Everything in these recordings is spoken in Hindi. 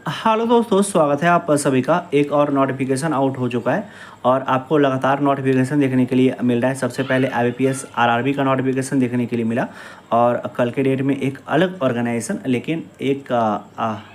हेलो दोस्तों, स्वागत है आप सभी का। एक और नोटिफिकेशन आउट हो चुका है और आपको लगातार नोटिफिकेशन देखने के लिए मिल रहा है। सबसे पहले आईबीपीएस आरआरबी का नोटिफिकेशन देखने के लिए मिला और कल के डेट में एक अलग ऑर्गेनाइजेशन लेकिन एक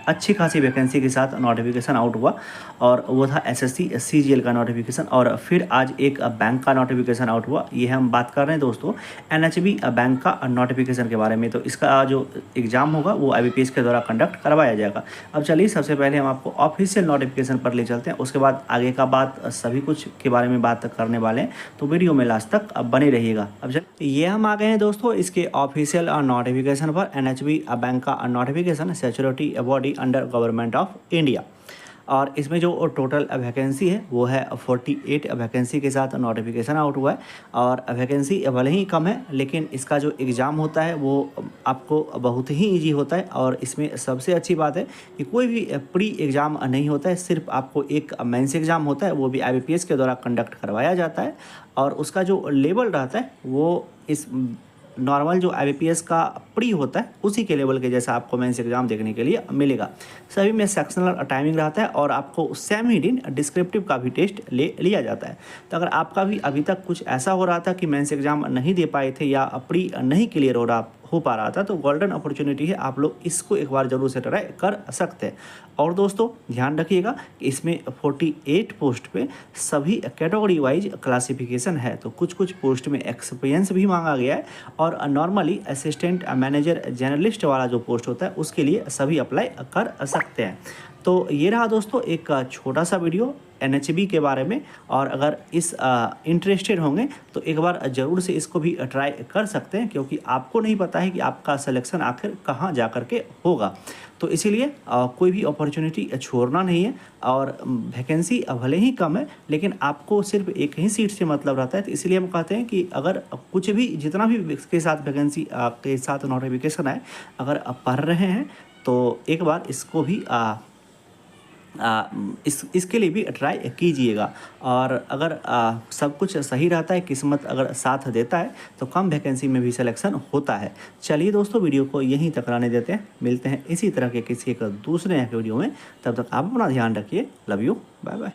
अच्छी खासी वैकेंसी के साथ नोटिफिकेशन आउट हुआ और वो था एसएससी सीजीएल का नोटिफिकेशन। और फिर आज एक बैंक का नोटिफिकेशन आउट हुआ। ये हम बात कर रहे हैं दोस्तों एनएचबी बैंक का नोटिफिकेशन के बारे में। तो इसका जो एग्ज़ाम होगा वो आईबीपीएस के द्वारा कंडक्ट करवाया जाएगा। अब चलिए सबसे पहले हम आपको ऑफिशियल नोटिफिकेशन पर ले चलते हैं, उसके बाद आगे का बात सभी कुछ के बारे में बात करने वाले हैं। तो वीडियो में लास्ट तक अब बने रहिएगा। अब ये हम आ गए हैं दोस्तों इसके ऑफिशियल नोटिफिकेशन पर। एनएचबी बैंक का notification security body under government of India. और इसमें जो टोटल वैकेंसी है वो है 48 वैकेंसी के साथ नोटिफिकेशन आउट हुआ है। और वैकेंसी भले ही कम है लेकिन इसका जो एग्ज़ाम होता है वो आपको बहुत ही इजी होता है। और इसमें सबसे अच्छी बात है कि कोई भी प्री एग्ज़ाम नहीं होता है, सिर्फ आपको एक मेंस एग्ज़ाम होता है, वो भी आईबीपीएस के द्वारा कंडक्ट करवाया जाता है। और उसका जो लेवल रहता है वो इस नॉर्मल जो आईबीपीएस का प्री होता है उसी के लेवल के जैसा आपको मेंस एग्जाम देखने के लिए मिलेगा। सभी में सेक्शनल टाइमिंग रहता है और आपको सेम ही दिन डिस्क्रिप्टिव का भी टेस्ट लिया जाता है। तो अगर आपका भी अभी तक कुछ ऐसा हो रहा था कि मेंस एग्जाम नहीं दे पाए थे या प्री नहीं क्लियर हो पा रहा था, तो गोल्डन अपॉर्चुनिटी है, आप लोग इसको एक बार जरूर से ट्राई कर सकते हैं। और दोस्तों ध्यान रखिएगा कि इसमें 48 पोस्ट पे सभी कैटेगरी वाइज क्लासिफिकेशन है। तो कुछ कुछ पोस्ट में एक्सपीरियंस भी मांगा गया है और नॉर्मली असिस्टेंट मैनेजर जर्नलिस्ट वाला जो पोस्ट होता है उसके लिए सभी अप्लाई कर सकते हैं। तो ये रहा दोस्तों एक छोटा सा वीडियो एनएचबी के बारे में। और अगर इस इंटरेस्टेड होंगे तो एक बार ज़रूर से इसको भी ट्राई कर सकते हैं, क्योंकि आपको नहीं पता है कि आपका सिलेक्शन आखिर कहाँ जा कर के होगा। तो इसीलिए कोई भी अपॉर्चुनिटी छोड़ना नहीं है। और वैकेंसी भले ही कम है लेकिन आपको सिर्फ एक ही सीट से मतलब रहता है। तो इसलिए हम कहते हैं कि अगर कुछ भी जितना भी इसके साथ वैकेंसी के साथ नोटिफिकेशन है, अगर आप पढ़ रहे हैं तो एक बार इसको भी इसके लिए भी ट्राई कीजिएगा। और अगर सब कुछ सही रहता है, किस्मत अगर साथ देता है तो कम वैकेंसी में भी सिलेक्शन होता है। चलिए दोस्तों वीडियो को यहीं तक रहने देते हैं, मिलते हैं इसी तरह के किसी एक दूसरे वीडियो में। तब तक आप अपना ध्यान रखिए। Love you, bye bye.